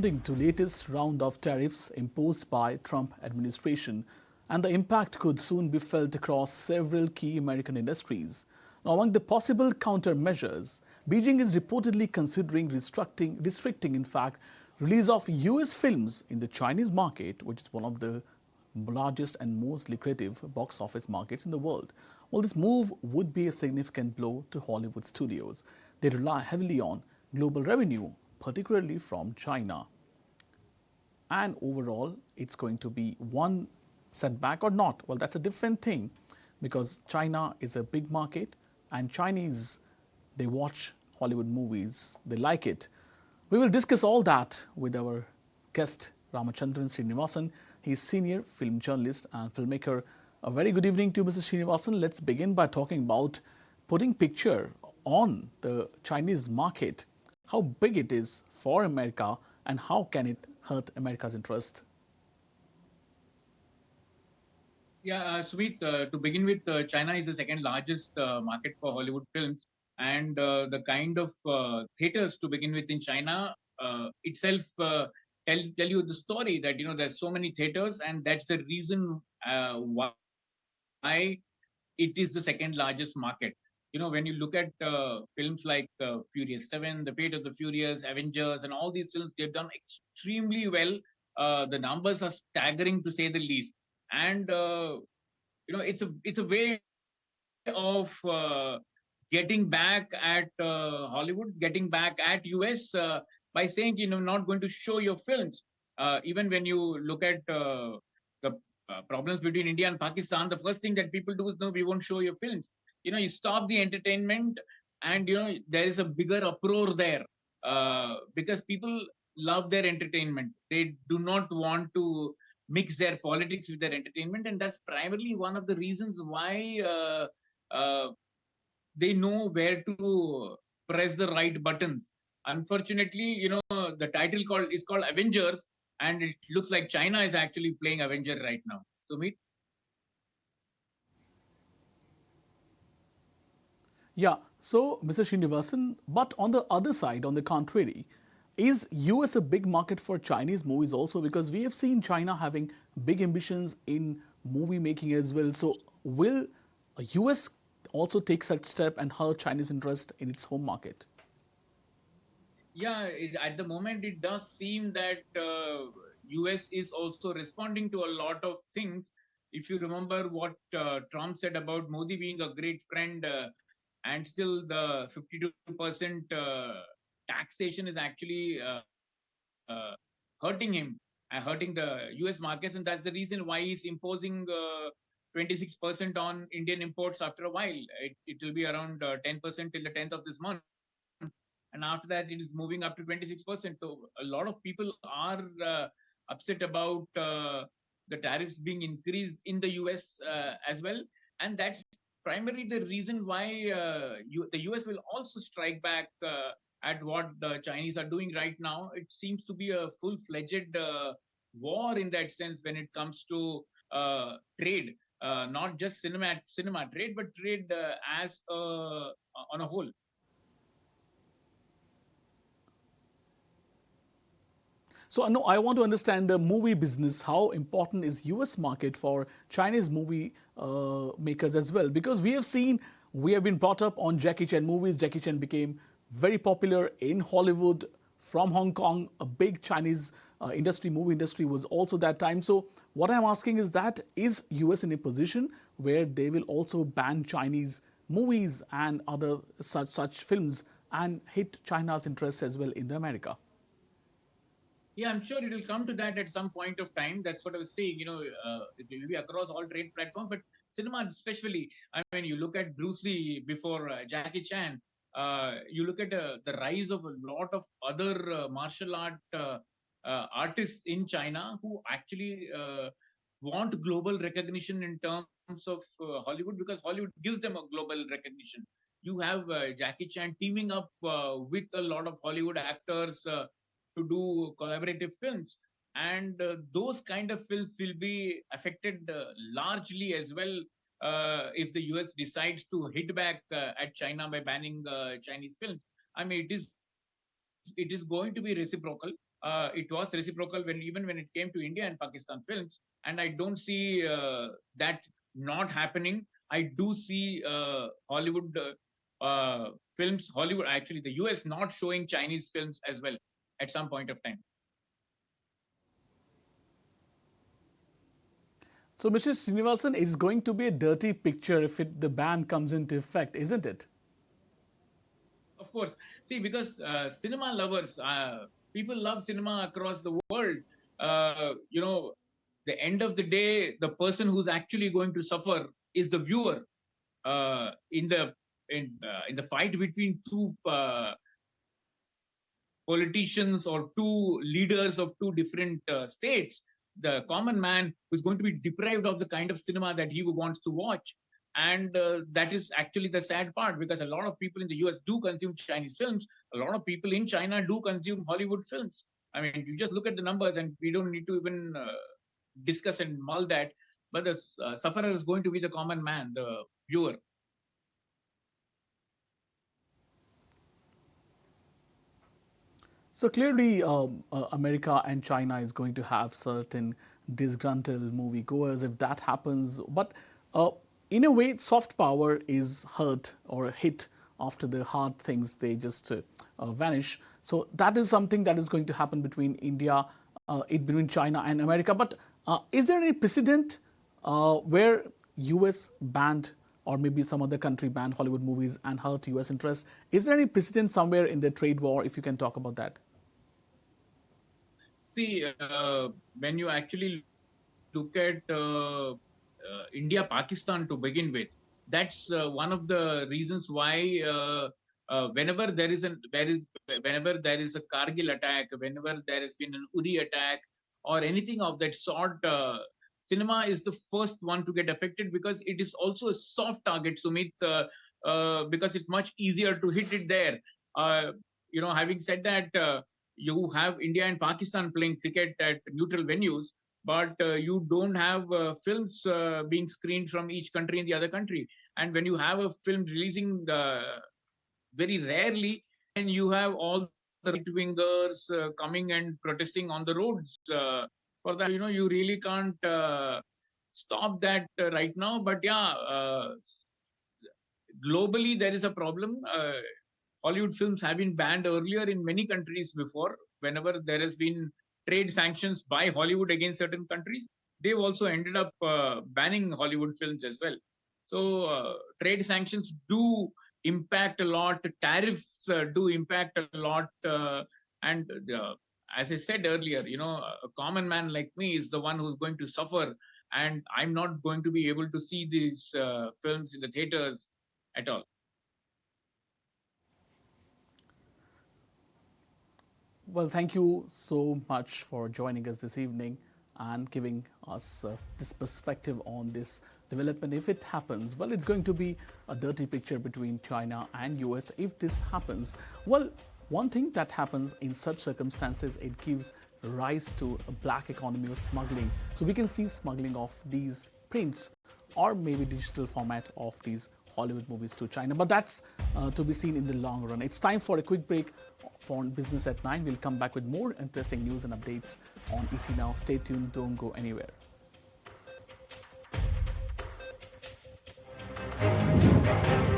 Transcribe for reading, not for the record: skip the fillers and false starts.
To latest round of tariffs imposed by Trump administration, and the impact could soon be felt across several key American industries. Now, among the possible countermeasures, Beijing is reportedly considering restricting in fact, release of US films in the Chinese market, which is one of the largest and most lucrative box office markets in the world. Well, this move would be a significant blow to Hollywood studios. They rely heavily on global revenue, particularly from China. And overall, it's going to be one setback or not. Well, that's a different thing because China is a big market and Chinese, they watch Hollywood movies, they like it. We will discuss all that with our guest, Ramachandran Srinivasan. He's senior film journalist and filmmaker. A very good evening to Mr. Srinivasan. Let's begin by talking about putting picture on the Chinese market, how big it is for America and how can it hurt America's interest. Yeah, Sumit, to begin with, China is the second largest market for Hollywood films. And the kind of theaters to begin with in China itself tell you the story that, there's so many theaters, and that's the reason why it is the second largest market. When you look at films like Furious 7, The Fate of the Furious, Avengers, and all these films, they've done extremely well. The numbers are staggering to say the least. And it's a way of getting back at Hollywood, getting back at US by saying, not going to show your films. Even when you look at the problems between India and Pakistan, the first thing that people do is, no, we won't show your films. You stop the entertainment, and there is a bigger uproar there because people love their entertainment. They do not want to mix their politics with their entertainment, and that's primarily one of the reasons why they know where to press the right buttons. Unfortunately, the title called is called Avengers, and it looks like China is actually playing Avenger right now. So, Meet. Yeah, so Mr. Srinivasan, but on the other side, on the contrary, is US a big market for Chinese movies also? Because we have seen China having big ambitions in movie making as well. So will US also take such step and hurt Chinese interest in its home market? Yeah, at the moment, it does seem that US is also responding to a lot of things. If you remember what Trump said about Modi being a great friend, and still the 52% taxation is actually hurting him, hurting the US markets, and that's the reason why he's imposing 26% on Indian imports after a while. It will be around 10% till the 10th of this month, and after that it is moving up to 26%. So a lot of people are upset about the tariffs being increased in the US as well, and that's primarily the reason why the US will also strike back at what the Chinese are doing right now. It seems to be a full-fledged war in that sense when it comes to trade, not just cinema trade, but trade as on a whole. So no, I want to understand the movie business. How important is US market for Chinese movie makers as well? Because we have seen, we have been brought up on Jackie Chan movies. Jackie Chan became very popular in Hollywood from Hong Kong. A big Chinese movie industry was also that time. So what I'm asking is that is US in a position where they will also ban Chinese movies and other such films and hit China's interests as well in the America? Yeah, I'm sure it will come to that at some point of time. That's what I was saying. It will be across all trade platforms, but cinema especially. I mean, you look at Bruce Lee before Jackie Chan. You look at the rise of a lot of other martial art artists in China who actually want global recognition in terms of Hollywood, because Hollywood gives them a global recognition. You have Jackie Chan teaming up with a lot of Hollywood actors to do collaborative films, and those kind of films will be affected largely as well if the US decides to hit back at China by banning Chinese films. I mean, it is going to be reciprocal. it was reciprocal even when it came to India and Pakistan films, and I don't see that not happening. I do see Hollywood films, Hollywood actually the US not showing Chinese films as well at some point of time. So, Mr. Srinivasan, it's going to be a dirty picture if the ban comes into effect, isn't it? Of course, see, because cinema lovers, people love cinema across the world. You know, the end of the day, the person who's actually going to suffer is the viewer. In the fight between two politicians or two leaders of two different states, the common man who's going to be deprived of the kind of cinema that he wants to watch. And that is actually the sad part, because a lot of people in the US do consume Chinese films. A lot of people in China do consume Hollywood films. I mean, you just look at the numbers, and we don't need to even discuss and mull that. But the sufferer is going to be the common man, the viewer. So clearly, America and China is going to have certain disgruntled moviegoers if that happens. But in a way, soft power is hurt or hit after the hard things they just vanish. So that is something that is going to happen between between China and America. But is there any precedent where US banned or maybe some other country banned Hollywood movies and hurt US interests? Is there any precedent somewhere in the trade war, if you can talk about that? See, when you actually look at India, Pakistan to begin with, that's one of the reasons why whenever there is a Kargil attack, whenever there has been an Uri attack or anything of that sort, cinema is the first one to get affected, because it is also a soft target, Sumit, because it's much easier to hit it there. Having said that, you have India and Pakistan playing cricket at neutral venues, but you don't have films being screened from each country in the other country. And when you have a film releasing very rarely, and you have all the right wingers coming and protesting on the roads for that, you really can't stop that right now. But yeah, globally there is a problem. Hollywood films have been banned earlier in many countries before. Whenever there has been trade sanctions by Hollywood against certain countries, they've also ended up banning Hollywood films as well. So trade sanctions do impact a lot. Tariffs do impact a lot. And as I said earlier, a common man like me is the one who's going to suffer. And I'm not going to be able to see these films in the theaters at all. Well, thank you so much for joining us this evening and giving us this perspective on this development. If it happens, well, it's going to be a dirty picture between China and US. If this happens, well, one thing that happens in such circumstances, it gives rise to a black economy of smuggling. So we can see smuggling of these prints or maybe digital format of these Hollywood movies to China. But that's to be seen in the long run. It's time for a quick break for Business at 9. We'll come back with more interesting news and updates on ET Now. Stay tuned, don't go anywhere.